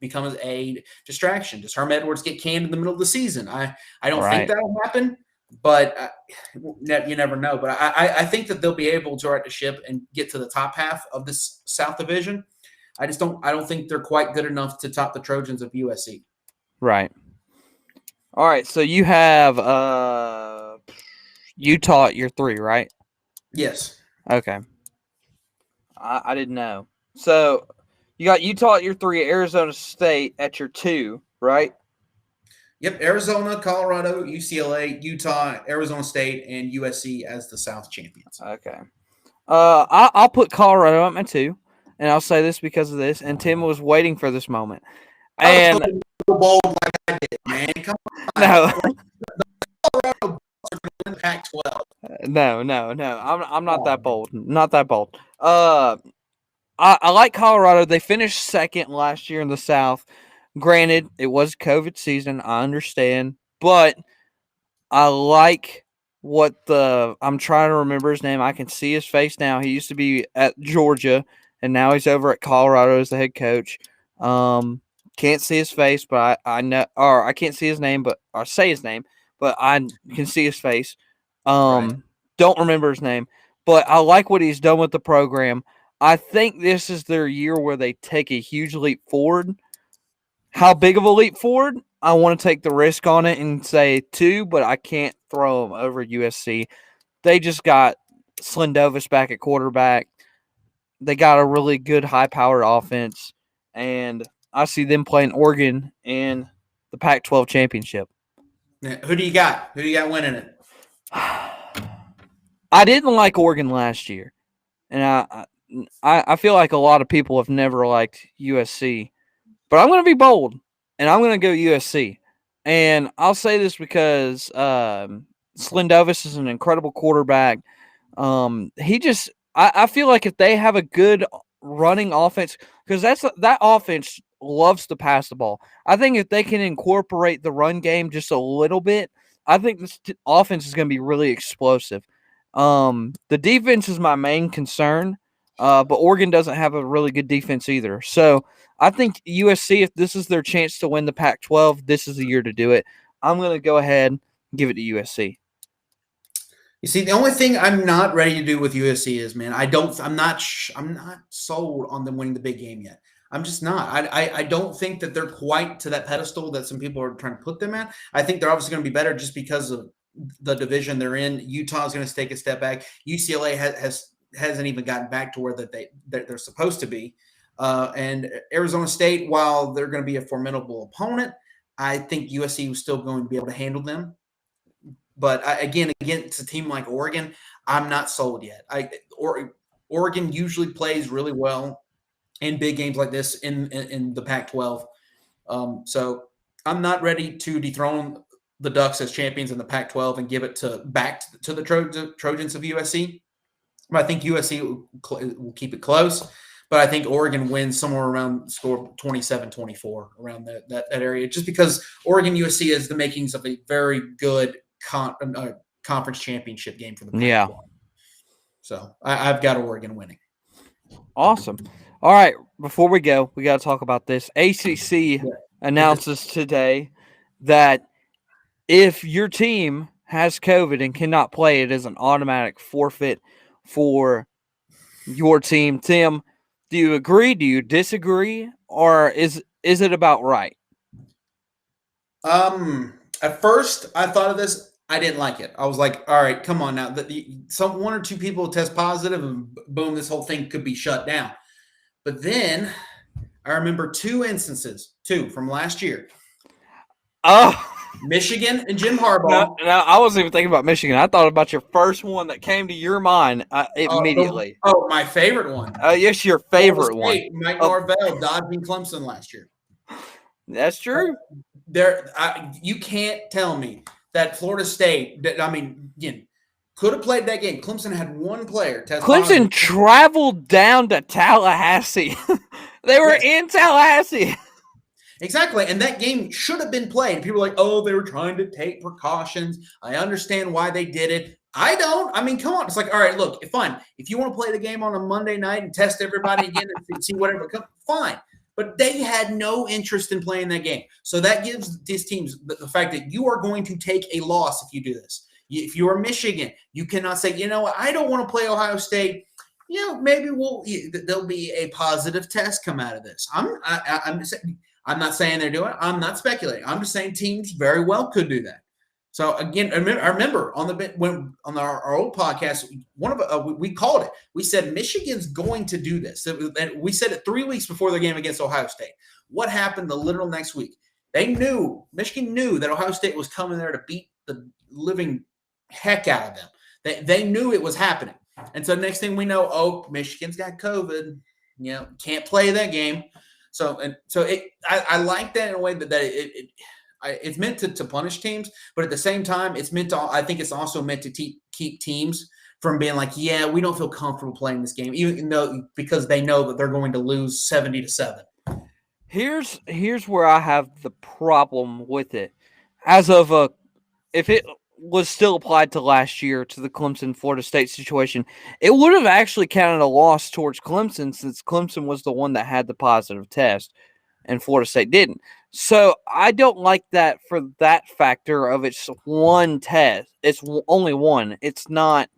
becomes a distraction? Does Herm Edwards get canned in the middle of the season? I don't think that'll happen, but you never know. But I think that they'll be able to right the ship and get to the top half of this South Division. I don't think they're quite good enough to top the Trojans of USC. Right. All right. So you have Utah at your 3, right? Yes. Okay. I didn't know. So you got Utah at your 3, Arizona State at your 2, right? Yep. Arizona, Colorado, UCLA, Utah, Arizona State, and USC as the South champions. Okay. I'll put Colorado at my 2, and I'll say this because of this. And Tim was waiting for this moment. And I was so bold like I did, man. Come on. No. The Colorado Bucks are going to win the Pac-12. No. I'm not that bold. Not that bold. I like Colorado. They finished second last year in the South. Granted, it was COVID season. I understand, but I like I'm trying to remember his name. I can see his face now. He used to be at Georgia, and now he's over at Colorado as the head coach. Can't see his face, but I know, or I can't see his name, but or say his name, but I can see his face. Don't remember his name, but I like what he's done with the program. I think this is their year where they take a huge leap forward. How big of a leap forward? I want to take the risk on it and say 2, but I can't throw them over USC. They just got Slindovis back at quarterback. They got a really good high-powered offense, and I see them playing Oregon in the Pac-12 championship. Who do you got? Who do you got winning it? I didn't like Oregon last year, and I feel like a lot of people have never liked USC. But I'm going to be bold, and I'm going to go USC. And I'll say this because Slindovis is an incredible quarterback. I feel like if they have a good running offense, because that offense loves to pass the ball. I think if they can incorporate the run game just a little bit, I think this offense is going to be really explosive. The defense is my main concern, but Oregon doesn't have a really good defense either. So I think USC, if this is their chance to win the Pac-12, this is the year to do it. I'm going to go ahead and give it to USC. You see, the only thing I'm not ready to do with USC is, man, I'm not sold on them winning the big game yet. I'm just not. I don't think that they're quite to that pedestal that some people are trying to put them at. I think they're obviously going to be better just because of the division they're in. Utah is going to take a step back. UCLA hasn't even gotten back to where they're supposed to be. And Arizona State, while they're going to be a formidable opponent, I think USC was still going to be able to handle them. But again, against a team like Oregon, I'm not sold yet. Oregon usually plays really well in big games like this in the Pac-12. So I'm not ready to dethrone the Ducks as champions in the Pac-12 and give it back to the Trojans of USC. But I think USC will keep it close. But I think Oregon wins somewhere around score 27-24 around that area, just because Oregon USC has the makings of a very good conference championship game for the Pac-12. Yeah. So I've got Oregon winning. Awesome. All right, before we go, we got to talk about this. ACC announces today that if your team has COVID and cannot play, it is an automatic forfeit for your team. Tim, do you agree? Do you disagree? Or is it about right? At first, I thought of this. I didn't like it. I was like, all right, come on now. Some one or two people test positive, and boom, this whole thing could be shut down. But then I remember two from last year. Oh, Michigan and Jim Harbaugh. No, I wasn't even thinking about Michigan. I thought about your first one that came to your mind immediately. My favorite one. Yes, your favorite one. Mike Norvell dodging Clemson last year. That's true. You can't tell me that Florida State. Could have played that game. Clemson had one player test Clemson positive. traveled down to Tallahassee. They were in Tallahassee. Exactly, and that game should have been played. People were like, oh, they were trying to take precautions. I understand why they did it. I don't. I mean, come on. It's like, all right, look, fine. If you want to play the game on a Monday night and test everybody again and see whatever comes, fine. But they had no interest in playing that game. So that gives these teams the fact that you are going to take a loss if you do this. If you are Michigan, you cannot say, you know what, I don't want to play Ohio State. Maybe there'll be a positive test come out of this. I'm not saying they're doing it. I'm not speculating. I'm just saying teams very well could do that. So again, I remember on our old podcast, we called it. We said Michigan's going to do this. And we said it 3 weeks before the game against Ohio State. What happened the literal next week? Michigan knew that Ohio State was coming there to beat the living heck out of them. They knew it was happening. And so next thing we know, Michigan's got COVID. Can't play that game. I like that in a way that it's meant to punish teams, but at the same time, it's meant to. I think it's also meant to keep teams from being like, yeah, we don't feel comfortable playing this game, even though because they know that they're going to lose 70-7. Here's where I have the problem with it. If it was still applied to last year to the Clemson Florida State situation, it would have actually counted a loss towards Clemson since Clemson was the one that had the positive test and Florida State didn't. So I don't like that for that factor of it's one test. It's only one. It's not,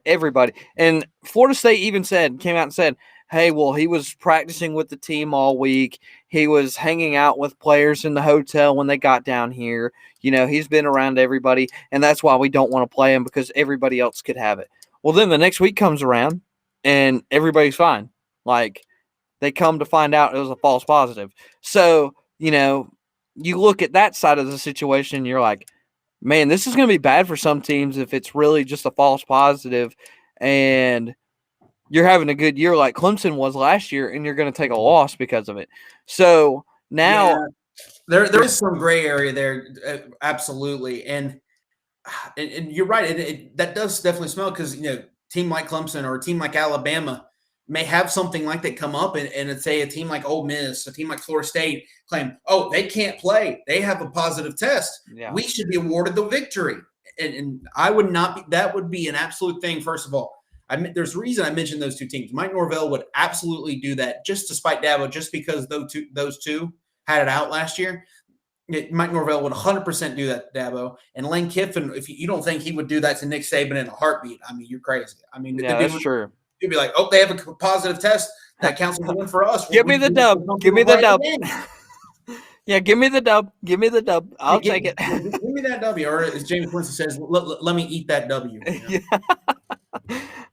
everybody. And Florida State even came out and said, hey, well, he was practicing with the team all week. He was hanging out with players in the hotel when they got down here. He's been around everybody, and that's why we don't want to play him because everybody else could have it. Well, then the next week comes around, and everybody's fine. Like, they come to find out it was a false positive. So, you look at that side of the situation, and you're like, man, this is going to be bad for some teams if it's really just a false positive, and you're having a good year like Clemson was last year, and you're going to take a loss because of it. So now there is some gray area there, absolutely, and you're right. That does definitely smell because a team like Clemson or a team like Alabama may have something like that come up, and say a team like Ole Miss, a team like Florida State claim, oh, they can't play, they have a positive test. Yeah. We should be awarded the victory, and I would not be. That would be an absolute thing. First of all. There's a reason I mentioned those two teams. Mike Norvell would absolutely do that just to spite Dabo, just because those two had it out last year. Mike Norvell would 100% do that to Dabo. And Lane Kiffin, if you don't think he would do that to Nick Saban in a heartbeat, you're crazy. That's true. You'd be like, oh, they have a positive test. That counts as a win for us. Give me the dub. Give me the dub. Yeah, give me the dub. Give me the dub. I'll take it. Give me that W. Or as James Winston says, let me eat that W.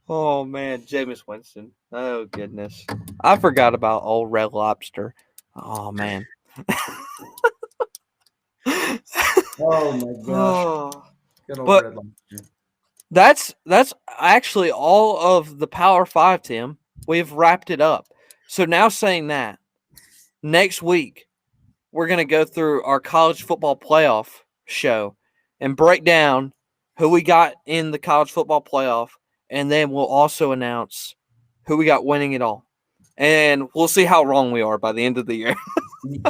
Oh, man, Jameis Winston. Oh, goodness. I forgot about old Red Lobster. Oh, man. Oh, my gosh. Good old but Red Lobster. That's actually all of the Power 5, Tim. We've wrapped it up. So now saying that, next week, we're going to go through our college football playoff show and break down who we got in the college football playoff. And then we'll also announce who we got winning it all. And we'll see how wrong we are by the end of the year.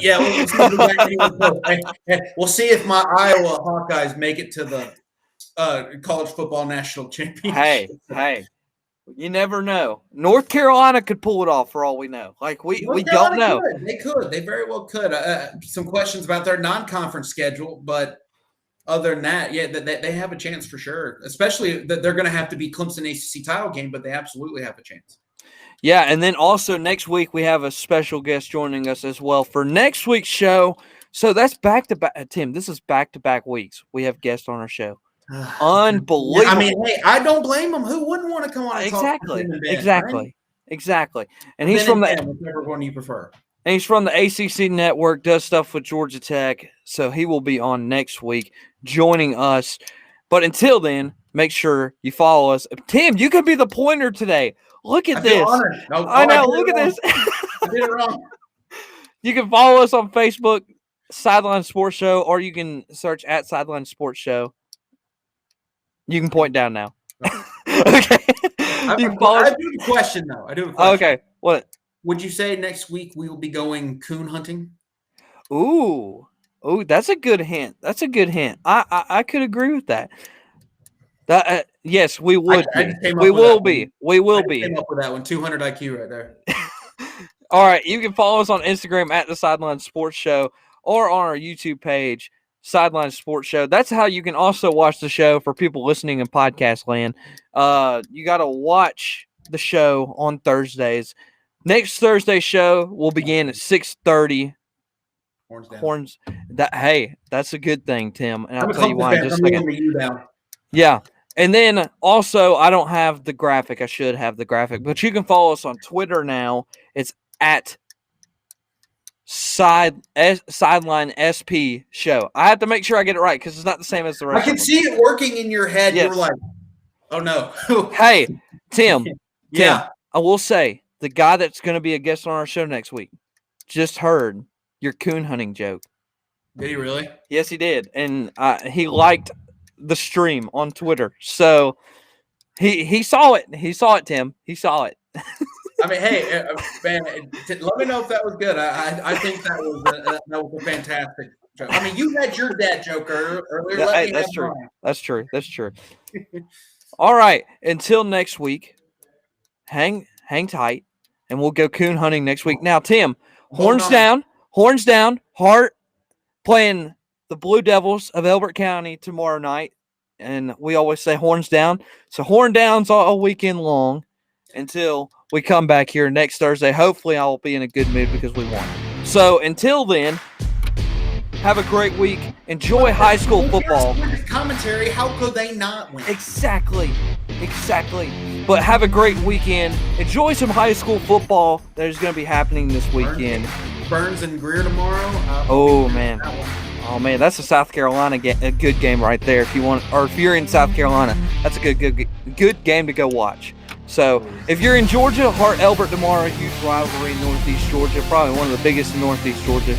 Yeah, we'll see if my Iowa Hawkeyes make it to the college football national championship. Hey, You never know. North Carolina could pull it off for all we know. Like we don't know. They could. They very well could. Some questions about their non-conference schedule, but other than that, yeah, they have a chance for sure. Especially that they're going to have to beat Clemson ACC title game, but they absolutely have a chance. Yeah, and then also next week we have a special guest joining us as well for next week's show. So that's back-to-back. Tim, this is back-to-back weeks. We have guests on our show. Unbelievable. I mean, hey, I don't blame them. Who wouldn't want to come on and talk to Ben, Exactly. And he's from whichever one you prefer. And he's from the ACC network, does stuff with Georgia Tech. So he will be on next week joining us. But until then, make sure you follow us. Tim, you could be the pointer today. Look at this. I know. Look at this. I did it wrong. You can follow us on Facebook, Sideline Sports Show, or you can search at Sideline Sports Show. You can point down now. Okay. I do have a question, though. Okay. What? Would you say next week we will be going coon hunting? Ooh, that's a good hint. I could agree with that. Yes, we would. We will be. Came up with that one. 200 IQ right there. All right. You can follow us on Instagram at the Sideline Sports Show or on our YouTube page, Sideline Sports Show. That's how you can also watch the show for people listening in podcast land. You got to watch the show on Thursdays. Next Thursday's show will begin at 6:30. Horns. That's a good thing, Tim. And I'll tell you why in just a second. Yeah. And then also, I don't have the graphic. I should have the graphic. But you can follow us on Twitter now. It's at Sideline SP Show. I have to make sure I get it right because it's not the same as the rest. I can see it working in your head. Yes. You're like, oh, no. Hey, Tim. Yeah. Tim, I will say, the guy that's going to be a guest on our show next week just heard your coon hunting joke. Did he really? Yes, he did. And he liked the stream on Twitter. So he saw it. He saw it, Tim. He saw it. I mean, hey, man, let me know if that was good. I think that was a fantastic joke. I mean, you had your dad joke earlier. That's true. That's true. All right. Until next week, hang tight, and we'll go coon hunting next week. Now, Tim, horns down, Hart playing the Blue Devils of Elbert County tomorrow night. And we always say horns down. So horn downs all weekend long until we come back here next Thursday. Hopefully I will be in a good mood because we won. So until then, have a great week. Enjoy high school football. Commentary, how could they not win? Exactly. But have a great weekend. Enjoy some high school football that is going to be happening this weekend. Burns and Greer tomorrow. Oh man, that's a South Carolina a good game right there. If you want, or if you're in South Carolina, that's a good game to go watch. So if you're in Georgia, Hart Elbert tomorrow, huge rivalry in Northeast Georgia, probably one of the biggest in Northeast Georgia.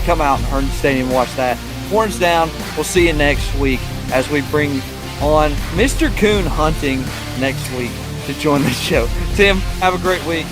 Come out in Hearn Stadium and watch that. Horns down. We'll see you next week as we bring on Mr. Coon Hunting next week to join the show. Tim, have a great week.